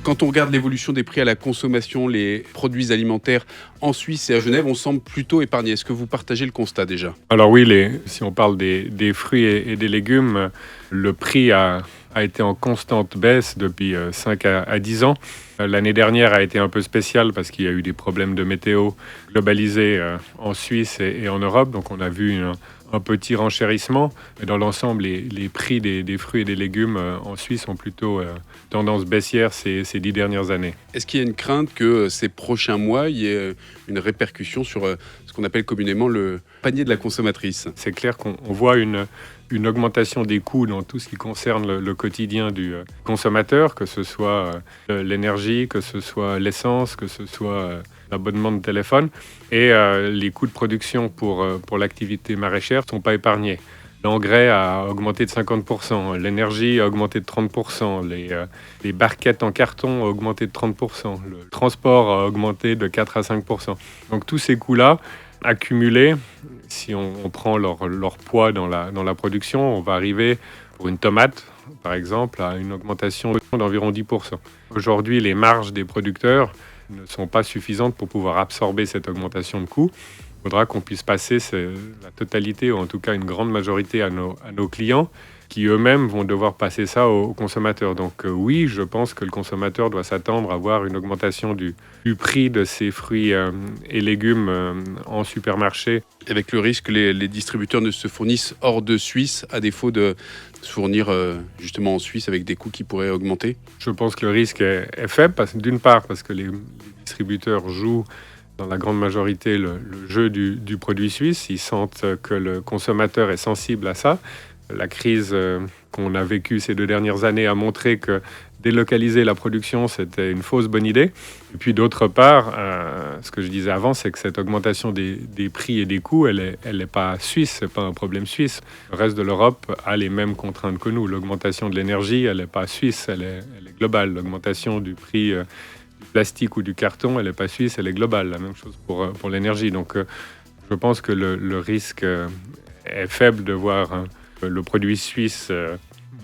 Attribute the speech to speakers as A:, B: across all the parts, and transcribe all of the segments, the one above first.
A: Quand on regarde l'évolution des prix à la consommation, les produits alimentaires en Suisse et à Genève, on semble plutôt épargné. Est-ce que vous partagez le constat déjà?
B: Alors oui, si on parle des fruits et des légumes, le prix a été en constante baisse depuis 5 à 10 ans. L'année dernière a été un peu spéciale parce qu'il y a eu des problèmes de météo globalisés en Suisse et en Europe. Donc on a vu un petit renchérissement. Mais dans l'ensemble, les prix des fruits et des légumes en Suisse ont plutôt tendance baissière ces 10 dernières années.
A: Est-ce qu'il y a une crainte que ces prochains mois, il y ait une répercussion sur ce qu'on appelle communément le panier de la consommatrice?
B: C'est clair qu'on voit une augmentation des coûts dans tout ce qui concerne le quotidien du consommateur, que ce soit l'énergie, que ce soit l'essence, que ce soit l'abonnement de téléphone. Et les coûts de production pour l'activité maraîchère ne sont pas épargnés. L'engrais a augmenté de 50%, l'énergie a augmenté de 30%, les barquettes en carton ont augmenté de 30%, le transport a augmenté de 4 à 5%. Donc tous ces coûts-là, accumulés, si on prend leur poids dans la production, on va arriver pour une tomate, par exemple, à une augmentation d'environ 10%. Aujourd'hui, les marges des producteurs ne sont pas suffisantes pour pouvoir absorber cette augmentation de coûts. Il faudra qu'on puisse passer la totalité, ou en tout cas une grande majorité à nos clients, qui eux-mêmes vont devoir passer ça aux consommateurs. Donc oui, je pense que le consommateur doit s'attendre à voir une augmentation du prix de ses fruits et légumes en supermarché.
A: Avec le risque que les distributeurs ne se fournissent hors de Suisse, à défaut de se fournir justement en Suisse avec des coûts qui pourraient augmenter?
B: Je pense que le risque est faible, d'une part parce que les distributeurs jouent dans la grande majorité le jeu du produit suisse. Ils sentent que le consommateur est sensible à ça. La crise qu'on a vécue ces 2 dernières années a montré que délocaliser la production, c'était une fausse bonne idée. Et puis d'autre part, ce que je disais avant, c'est que cette augmentation des prix et des coûts, elle est pas suisse, c'est pas un problème suisse. Le reste de l'Europe a les mêmes contraintes que nous. L'augmentation de l'énergie, elle n'est pas suisse, elle est globale. L'augmentation du prix du plastique ou du carton, elle n'est pas suisse, elle est globale. La même chose pour l'énergie. Donc je pense que le risque est faible de voir le produit suisse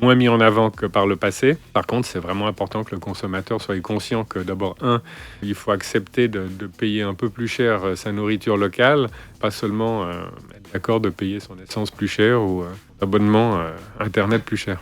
B: moins mis en avant que par le passé. Par contre, c'est vraiment important que le consommateur soit conscient que d'abord, il faut accepter de payer un peu plus cher sa nourriture locale, pas seulement être d'accord de payer son essence plus cher ou abonnement Internet plus cher.